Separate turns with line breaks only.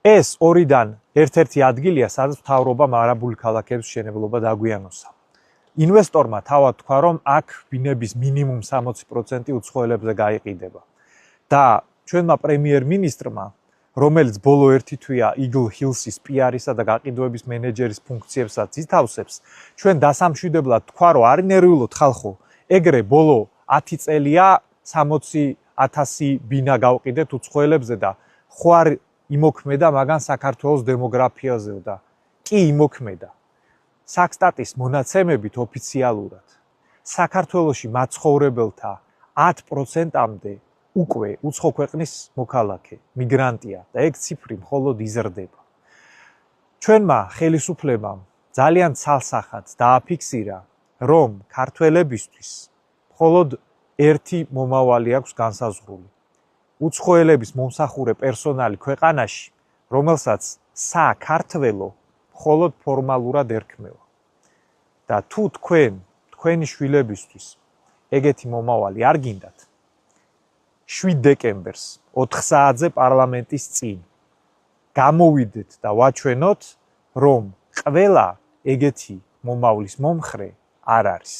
ეს ორიდან ერთ-ერთი ადგილია, სადაც მთავრობამ არაბული ქალაქების მშენებლობა დაგვიანოსა. ინვესტორმა თავად თქვა, რომ აქ ბინების მინიმუმ 60% უცხოელებზე გაიყიდება. და ჩვენმა პრემიერ-მინისტრმა, რომელიც ბოლო ერთი თვეა Eagle Hills-ის PR-ისა და გაყიდვების მენეჯერის ფუნქციებსაც ითავსებს, ჩვენ დასამშვიდებლად თქვა, რომ არ ინერვიულოთ ხალხო, ეგრე ბოლო 10 წელია 60,000 ბინა გავყიდეთ უცხოელებზე და ხო არ იმოქმედა მაგან საქართველოს დემოგრაფიაზე და კი იმოქმედა. საქსტატის მონაცემებით ოფიციალურად საქართველოში მაცხოვრებელთა 10%-მდე უკვე უცხო ქვეყნის მოქალაქე, მიგრანტია და ეგ ციფრი მხოლოდ იზრდება. ჩვენმა ხელისუფლებამ ძალიან ცალსახად დააფიქსირა, რომ ქართველებისთვის მხოლოდ ერთი მომავალი აქვს განსაზღვრული. უცხოელების მომსახურე პერსონალი ქვეყანაში, რომელსაც საქართველო მხოლოდ ფორმალურად ერქმევა. და თუ თქვენი შვილებისთვის ეგეთი მომავალი არ გინდათ, 7 დეკემბერს 4 საათზე პარლამენტის წინ გამოვიდეთ და ვაჩვენოთ, რომ ყველა ეგეთი მომავლის მომხრე არ არის.